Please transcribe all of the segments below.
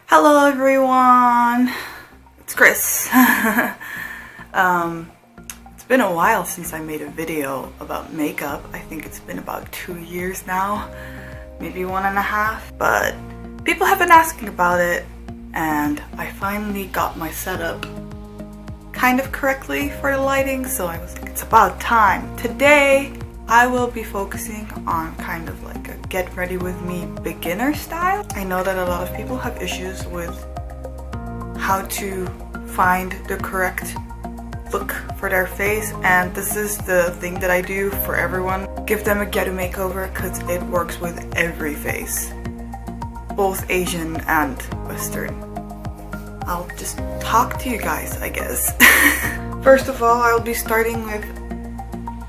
Hello everyone, it's Chris. It's been a while since I made a video about makeup. I think it's been about 2 years now, maybe 1.5. But people have been asking about it and I finally got my setup kind of correctly for the lighting, so I was like, it's about time. Today I will be focusing on kind of like a get ready with me beginner style. I know that a lot of people have issues with how to find the correct look for their face, and this is the thing that I do for everyone. Give them a Gyaru makeover because it works with every face, both Asian and Western. I'll just talk to you guys, I guess. First of all, I'll be starting with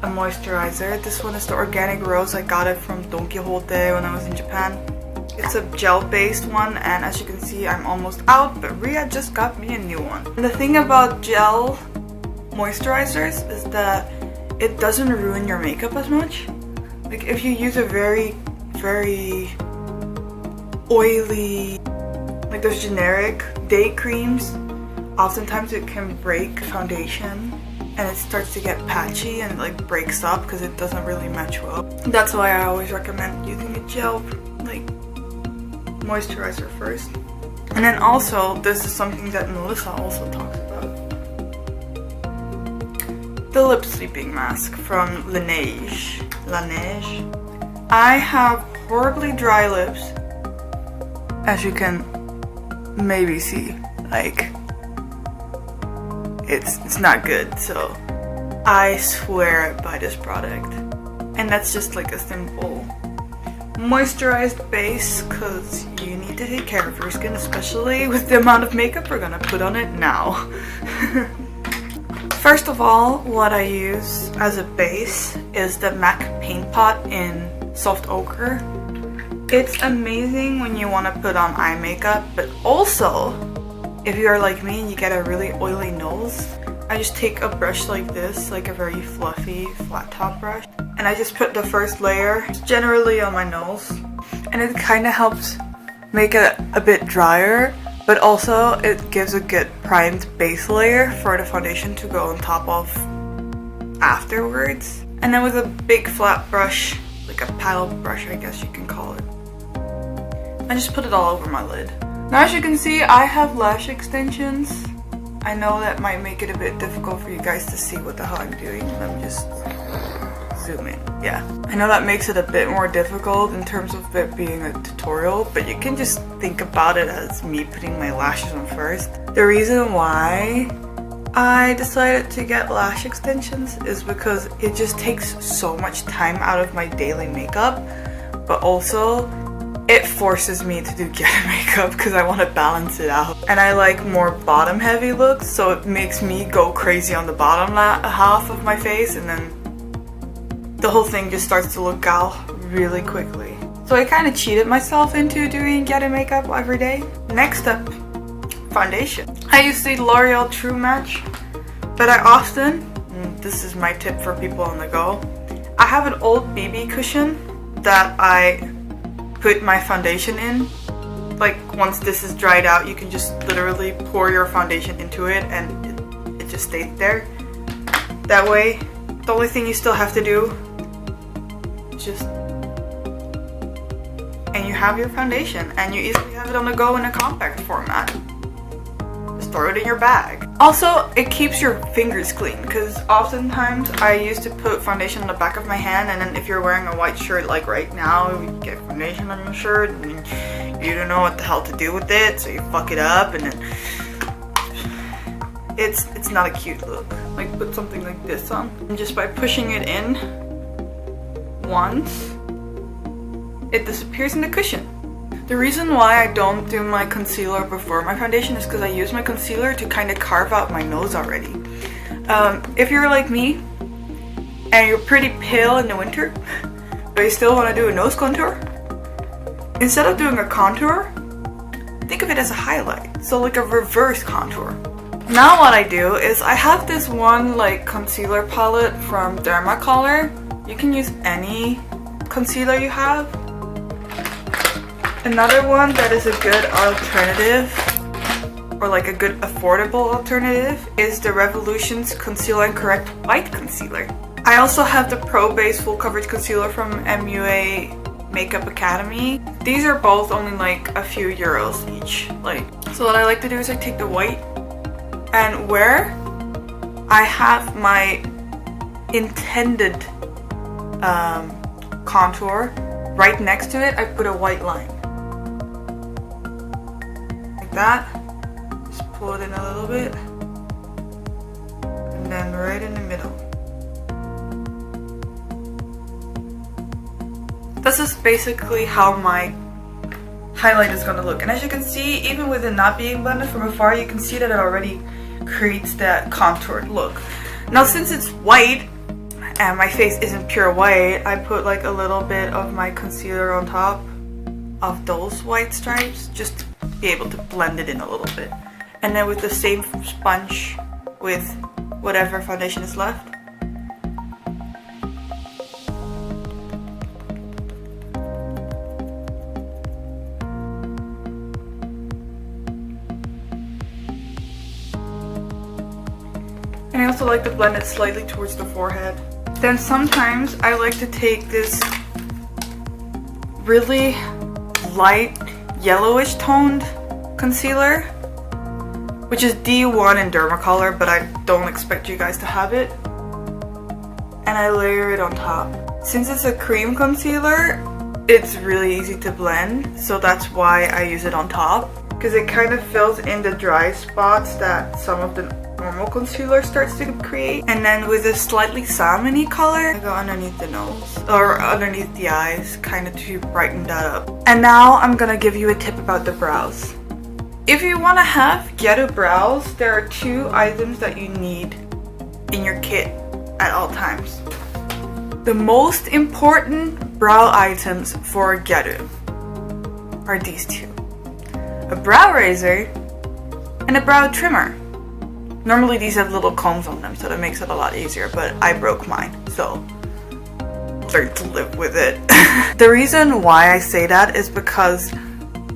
a moisturizer. This one is the Organic Rose. I got it from Don Quixote when I was in Japan. It's a gel-based one, and as you can see, I'm almost out, but Ria just got me a new one. And the thing about gel moisturizers is that it doesn't ruin your makeup as much. Like if you use a very oily, like those generic day creams, oftentimes it can break foundation and it starts to get patchy and it like breaks up because it doesn't really match well. That's why I always recommend using a gel like moisturizer first. And then also, this is something that Melissa also talks about, the lip sleeping mask from Laneige. I have horribly dry lips, as you can maybe see. Like, it's not good, so I swear by this product. And that's just like a simple moisturized base, because you need to take care of your skin, especially with the amount of makeup we're gonna put on it now. First of all, what I use as a base is the MAC Paint Pot in Soft Ochre. It's amazing when you want to put on eye makeup, but also if you are like me and you get a really oily nose, I just take a brush like this, like a very fluffy flat top brush, and I just put the first layer generally on my nose, and it kind of helps make it a bit drier, but also it gives a good primed base layer for the foundation to go on top of afterwards. And then with a big flat brush, like a paddle brush I guess you can call it, I just put it all over my lid. Now as you can see, I have lash extensions. I know that might make it a bit difficult for you guys to see what the hell I'm doing. Let me just zoom in. Yeah, I know that makes it a bit more difficult in terms of it being a tutorial, but you can just think about it as me putting my lashes on first. The reason why I decided to get lash extensions is because it just takes so much time out of my daily makeup, but also it forces me to do Gyaru makeup because I want to balance it out. And I like more bottom heavy looks, so it makes me go crazy on the bottom half of my face, and then the whole thing just starts to look gal really quickly. So I kind of cheated myself into doing Gyaru makeup every day. Next up, foundation. I use the L'Oreal True Match, but I often, this is my tip for people on the go, I have an old BB cushion that I put my foundation in. Like once this is dried out, you can just literally pour your foundation into it and it just stays there. That way, the only thing you still have to do is just, and you have your foundation, and you easily have it on the go in a compact format. Just throw it in your bag. Also, it keeps your fingers clean, because oftentimes I used to put foundation on the back of my hand, and then if you're wearing a white shirt like right now, you get foundation on your shirt and you don't know what the hell to do with it, so you fuck it up, and then it's not a cute look. Like put something like this on, and just by pushing it in once, it disappears in the cushion. The reason why I don't do my concealer before my foundation is because I use my concealer to kind of carve out my nose already. If you're like me and you're pretty pale in the winter, but you still want to do a nose contour, instead of doing a contour, think of it as a highlight. So like a reverse contour. Now what I do is I have this one like concealer palette from Dermacolor. You can use any concealer you have. Another one that is a good alternative, or like a good affordable alternative, is the Revolution's Conceal and Correct White Concealer. I also have the Pro Base Full Coverage Concealer from MUA Makeup Academy. These are both only like a few euros each. So what I like to do is I take the white, and where I have my intended contour right next to it, I put a white line. Like that. Just pull it in a little bit. And then right in the middle. This is basically how my highlight is going to look. And as you can see, even with it not being blended from afar, you can see that it already creates that contoured look. Now since it's white, and my face isn't pure white, I put like a little bit of my concealer on top of those white stripes just to be able to blend it in a little bit. And then with the same sponge with whatever foundation is left, and I also like to blend it slightly towards the forehead. Then sometimes I like to take this really light yellowish toned concealer, which is D1 in Dermacolor, but I don't expect you guys to have it, and I layer it on top. Since it's a cream concealer, it's really easy to blend, so that's why I use it on top, because it kind of fills in the dry spots that some of the normal concealer starts to create. And then with a slightly salmon-y color, I go underneath the nose or underneath the eyes, kind of to brighten that up. And now I'm gonna give you a tip about the brows. If you want to have Gyaru brows, there are two items that you need in your kit at all times. The most important brow items for Gyaru are these two: a brow razor and a brow trimmer. Normally these have little combs on them, so that makes it a lot easier, but I broke mine, so learn to live with it. The reason why I say that is because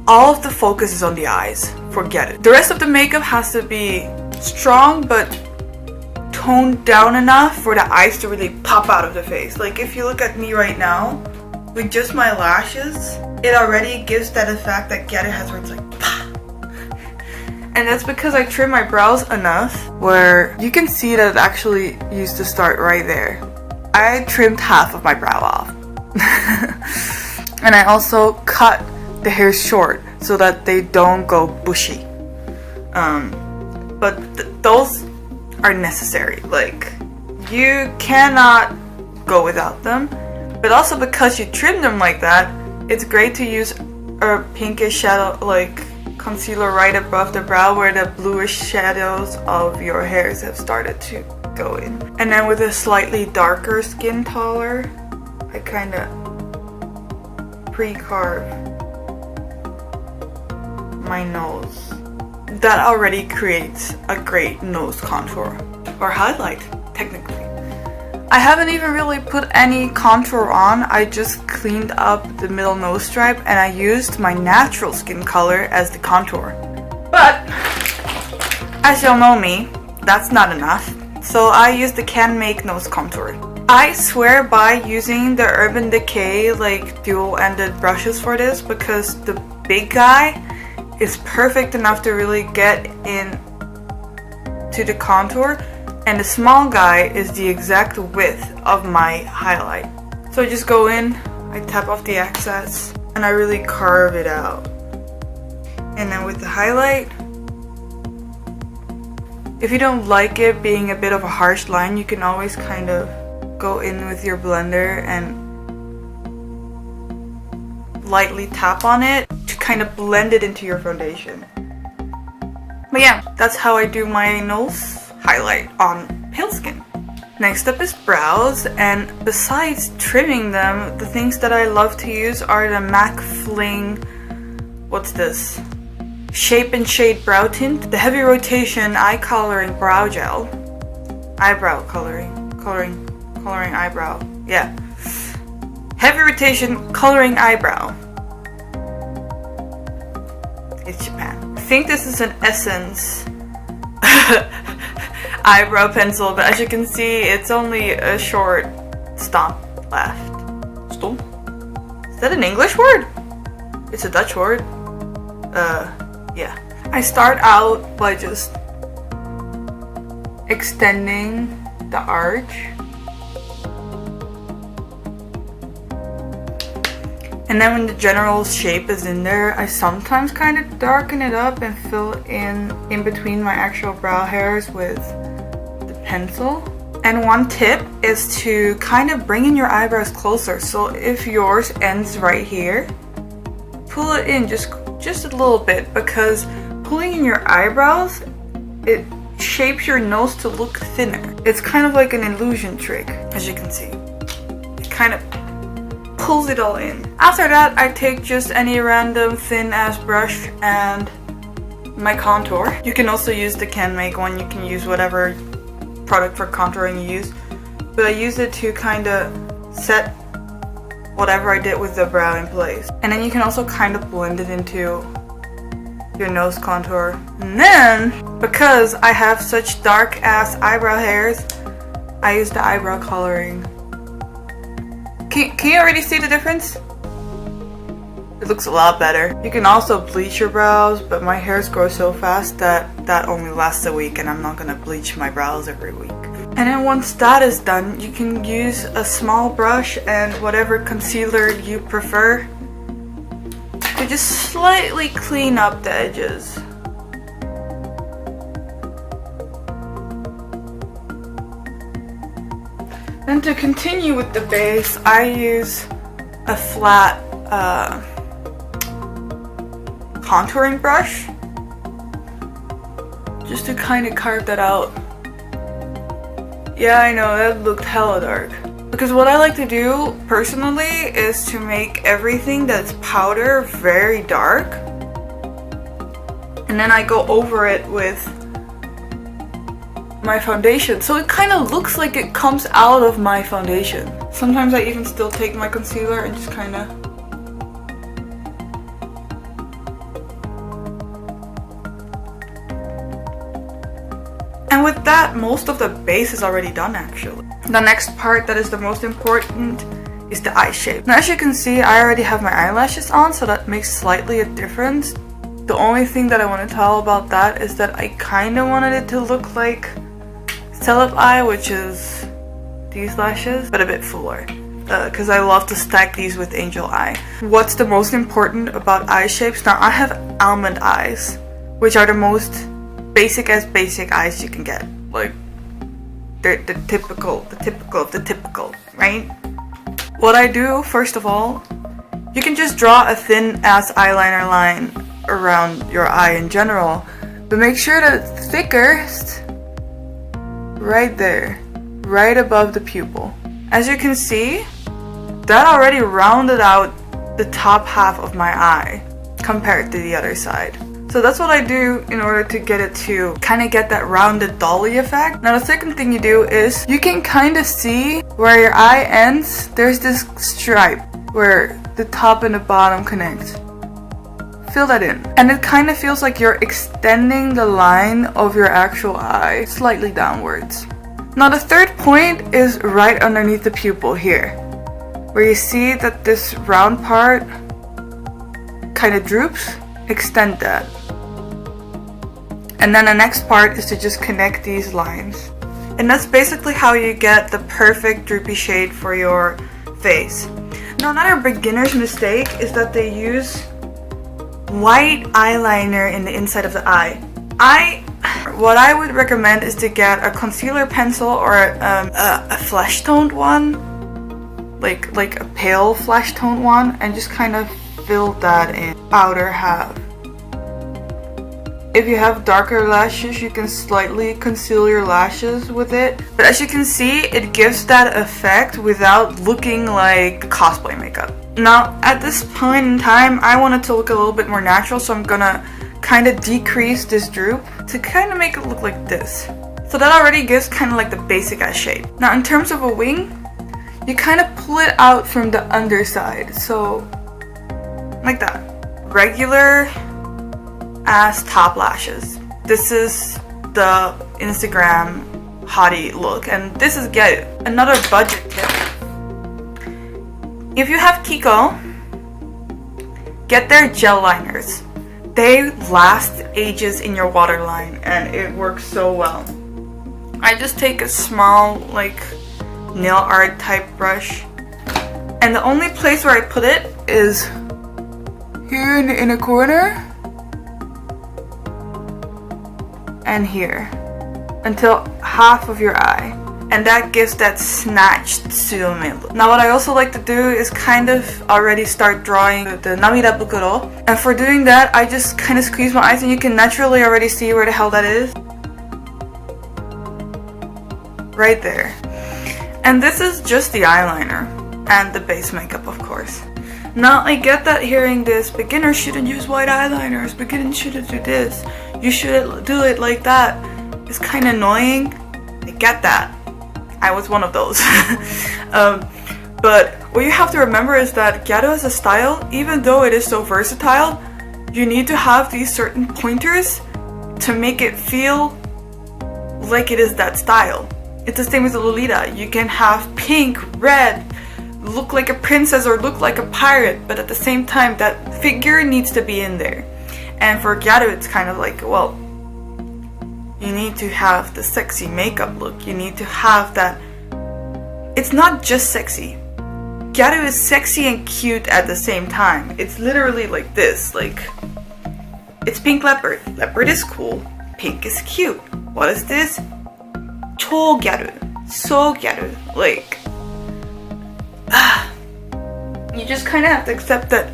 all of the focus is on the eyes for Gyaru. The rest of the makeup has to be strong but toned down enough for the eyes to really pop out of the face. Like if you look at me right now, with just my lashes, it already gives that effect that Gyaru has where it's like pah! And that's because I trim my brows enough where you can see that it actually used to start right there. I trimmed half of my brow off. And I also cut the hair short so that they don't go bushy. But those are necessary. Like, you cannot go without them. But also because you trim them like that, it's great to use a pinkish shadow, like concealer right above the brow where the bluish shadows of your hairs have started to go in. And then with a slightly darker skin color, I kind of pre-carve my nose. That already creates a great nose contour, or highlight, technically. I haven't even really put any contour on, I just cleaned up the middle nose stripe and I used my natural skin color as the contour. But, as y'all know me, that's not enough, so I used the Can Make nose contour. I swear by using the Urban Decay like dual-ended brushes for this, because the big guy is perfect enough to really get in to the contour, and the small guy is the exact width of my highlight. So I just go in, I tap off the excess, and I really carve it out. And then with the highlight, if you don't like it being a bit of a harsh line, you can always kind of go in with your blender and lightly tap on it to kind of blend it into your foundation. But yeah, that's how I do my nose highlight on pale skin. Next up is brows, and besides trimming them, the things that I love to use are the MAC Fling, what's this? Shape+Shade brow tint, the heavy rotation eye coloring brow gel, eyebrow coloring eyebrow, yeah. Heavy rotation coloring eyebrow. It's Japan. I think this is an Essence eyebrow pencil, but as you can see, it's only a short stomp left. Stomp? Is that an English word? It's a Dutch word. Yeah. I start out by just extending the arch. And then when the general shape is in there, I sometimes kind of darken it up and fill in between my actual brow hairs with the pencil. And one tip is to kind of bring in your eyebrows closer. So if yours ends right here, pull it in just a little bit, because pulling in your eyebrows, it shapes your nose to look thinner. It's kind of like an illusion trick, as you can see. It kind of pulls it all in. After that, I take just any random thin ass brush and my contour. You can also use the Can Make one. You can use whatever product for contouring you use, but I use it to kind of set whatever I did with the brow in place. And then you can also kind of blend it into your nose contour. And then, because I have such dark ass eyebrow hairs, I use the eyebrow coloring. Can you already see the difference? It looks a lot better. You can also bleach your brows, but my hairs grow so fast that only lasts a week, and I'm not gonna bleach my brows every week. And then once that is done, you can use a small brush and whatever concealer you prefer to just slightly clean up the edges. And to continue with the base, I use a flat contouring brush just to kind of carve that out. Yeah, I know, that looked hella dark. Because what I like to do personally is to make everything that's powder very dark, and then I go over it with my foundation, so it kind of looks like it comes out of my foundation. Sometimes I even still take my concealer and just kind of and with that, most of the base is already done actually. The next part that is the most important is the eye shape. Now as you can see, I already have my eyelashes on, so that makes slightly a difference. The only thing that I want to tell about that is that I kind of wanted it to look like Celeb Eye, which is these lashes, but a bit fuller. Because I love to stack these with Angel Eye. What's the most important about eye shapes? Now I have almond eyes, which are the most basic eyes you can get. Like, they're the typical of the typical, right? What I do, first of all, you can just draw a thin ass eyeliner line around your eye in general, but make sure that it's thickest right there, right above the pupil. As you can see, that already rounded out the top half of my eye compared to the other side. So that's what I do in order to get it to kind of get that rounded dolly effect. Now the second thing you do is you can kind of see where your eye ends. There's this stripe where the top and the bottom connect. Fill that in. And it kind of feels like you're extending the line of your actual eye slightly downwards. Now the third point is right underneath the pupil here, where you see that this round part kind of droops. Extend that. And then the next part is to just connect these lines. And that's basically how you get the perfect droopy shade for your face. Now another beginner's mistake is that they use white eyeliner in the inside of the eye. What I would recommend is to get a concealer pencil or a flesh toned one, like a pale flesh toned one, and just kind of fill that in. Outer half. If you have darker lashes, you can slightly conceal your lashes with it. But as you can see, it gives that effect without looking like cosplay makeup. Now, at this point in time, I want it to look a little bit more natural, so I'm gonna kind of decrease this droop to kind of make it look like this. So that already gives kind of like the basic eye shape. Now, in terms of a wing, you kind of pull it out from the underside, so like that. Regular as top lashes. This is the Instagram hottie look, and this is Gyaru. Another budget tip. If you have KIKO, get their gel liners. They last ages in your waterline and it works so well. I just take a small like nail art type brush, and the only place where I put it is here in the inner corner and here until half of your eye, and that gives that snatched tsuyomi look. Now what I also like to do is kind of already start drawing the namida bukuro, and for doing that I just kind of squeeze my eyes and you can naturally already see where the hell that is. Right there. And this is just the eyeliner and the base makeup, of course. Now I get that hearing this, beginners shouldn't use white eyeliners, beginners shouldn't do this, you shouldn't do it like that. It's kind of annoying. I get that. I was one of those. But what you have to remember is that Gyaru as a style, even though it is so versatile, you need to have these certain pointers to make it feel like it is that style. It's the same as the Lolita. You can have pink, red, look like a princess or look like a pirate, but at the same time that figure needs to be in there. And for Gyaru it's kind of like, well, you need to have the sexy makeup look. You need to have that. It's not just sexy. Gyaru is sexy and cute at the same time. It's literally like this. Like, it's pink leopard. Leopard is cool. Pink is cute. What is this? Cho Gyaru. So Gyaru. Like, you just kind of have to accept that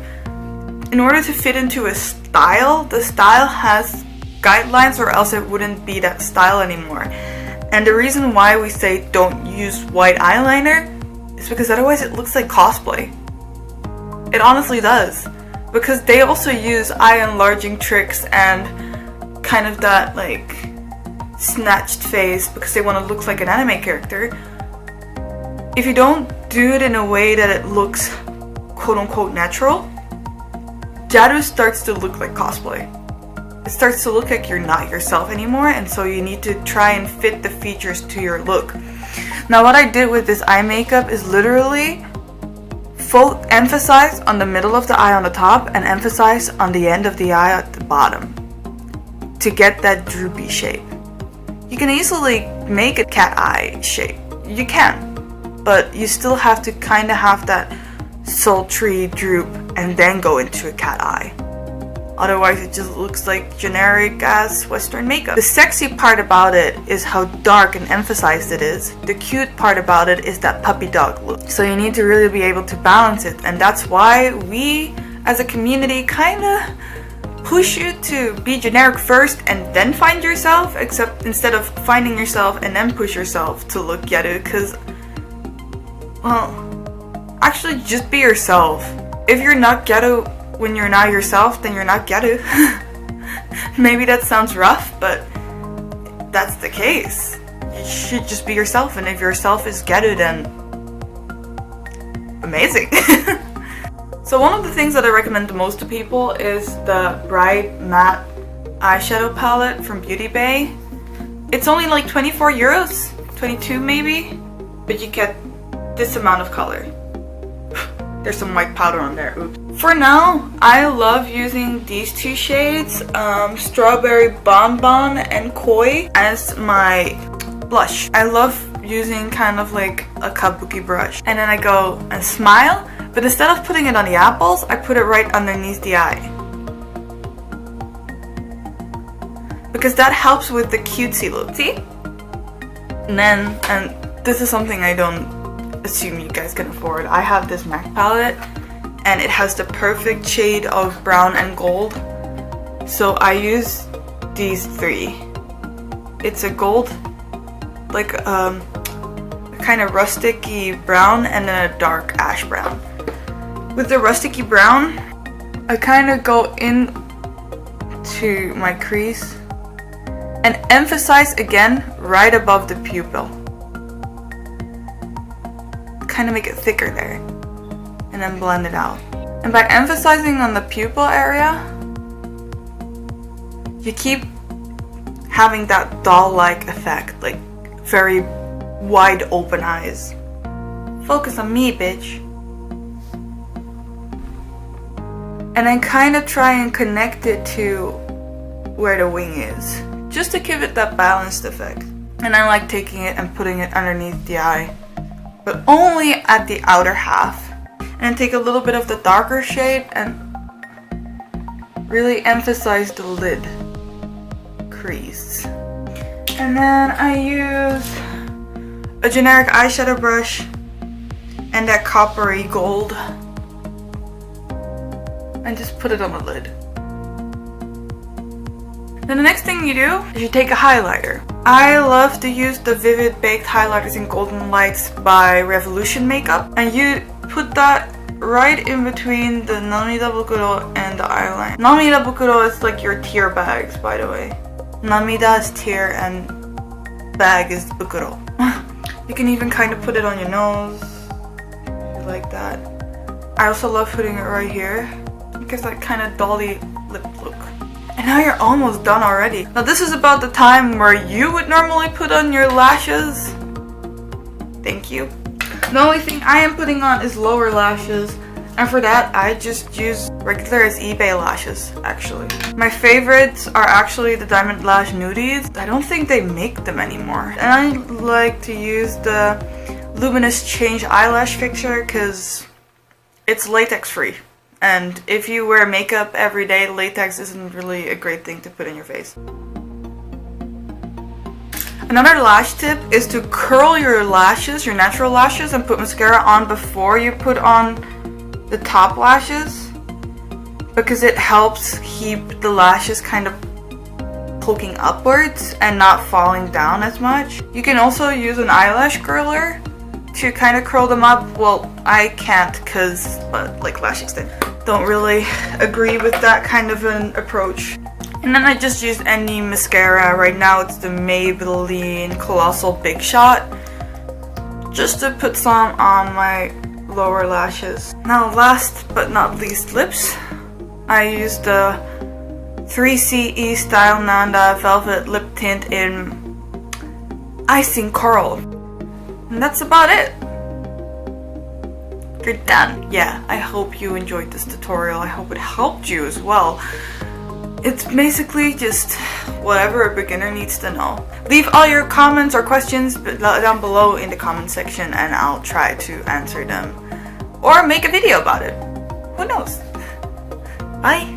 in order to fit into a style, the style has guidelines or else it wouldn't be that style anymore. And the reason why we say don't use white eyeliner is because otherwise it looks like cosplay. It honestly does. Because they also use eye enlarging tricks and kind of that like snatched face because they want to look like an anime character. If you don't do it in a way that it looks quote unquote natural, Gyaru starts to look like cosplay. It starts to look like you're not yourself anymore, and so you need to try and fit the features to your look. Now what I did with this eye makeup is literally emphasize on the middle of the eye on the top and emphasize on the end of the eye at the bottom to get that droopy shape. You can easily make a cat eye shape. You can, but you still have to kind of have that sultry droop and then go into a cat eye. Otherwise it just looks like generic ass Western makeup. The sexy part about it is how dark and emphasized it is. The cute part about it is that puppy dog look. So you need to really be able to balance it, and that's why we as a community kind of push you to be generic first and then find yourself, except instead of finding yourself and then push yourself to look Gyaru, because, well, actually just be yourself. If you're not Gyaru when you're not yourself, then you're not Gyaru. Maybe that sounds rough, but that's the case. You should just be yourself, and if yourself is Gyaru, then amazing. So one of the things that I recommend the most to people is the Bright Matte Eyeshadow Palette from Beauty Bay. It's only like 24 euros, 22 maybe, but you get this amount of color. There's some white powder on there, oops. For now, I love using these two shades, Strawberry Bonbon and Koi, as my blush. I love using kind of like a kabuki brush. And then I go and smile, but instead of putting it on the apples, I put it right underneath the eye. Because that helps with the cutesy look, see? And this is something I don't assume you guys can afford. I have this MAC palette and it has the perfect shade of brown and gold, so I use these three. It's a gold, like a kind of rusticy brown, and then a dark ash brown. With the rusticy brown, I kind of go in to my crease and emphasize again right above the pupil. Kind of make it thicker there, and then blend it out. And by emphasizing on the pupil area, you keep having that doll-like effect, like very wide open eyes. Focus on me, bitch. And then kind of try and connect it to where the wing is, just to give it that balanced effect. And I like taking it and putting it underneath the eye, but only at the outer half. And then take a little bit of the darker shade and really emphasize the lid crease. And then I use a generic eyeshadow brush and that coppery gold, and just put it on the lid. Then the next thing you do is you take a highlighter. I love to use the Vivid Baked Highlighters in Golden Lights by Revolution Makeup, and you put that right in between the Namida Bukuro and the eyeliner. Namida Bukuro is like your tear bags, by the way. Namida is tear and bag is bukuro. You can even kind of put it on your nose, like that. I also love putting it right here, because that kind of dolly lip look. And now you're almost done already. Now this is about the time where you would normally put on your lashes. Thank you. The only thing I am putting on is lower lashes, and for that I just use regular as eBay lashes, actually. My favorites are actually the Diamond Lash Nudies. I don't think they make them anymore. And I like to use the Luminous Change Eyelash Fixture because it's latex free. And if you wear makeup every day, latex isn't really a great thing to put in your face. Another lash tip is to curl your lashes, your natural lashes, and put mascara on before you put on the top lashes, because it helps keep the lashes kind of poking upwards and not falling down as much. You can also use an eyelash curler to kind of curl them up. Well, I can't because, like, lash extension. Don't really agree with that kind of an approach. And then I just use any mascara. Right now it's the Maybelline Colossal Big Shot, just to put some on my lower lashes. Now last but not least, lips. I use the 3CE Style Nanda Velvet Lip Tint in Icing Coral. And that's about it. You're done. Yeah, I hope you enjoyed this tutorial. I hope it helped you as well. It's basically just whatever a beginner needs to know. Leave all your comments or questions down below in the comment section and I'll try to answer them. Or make a video about it. Who knows? Bye!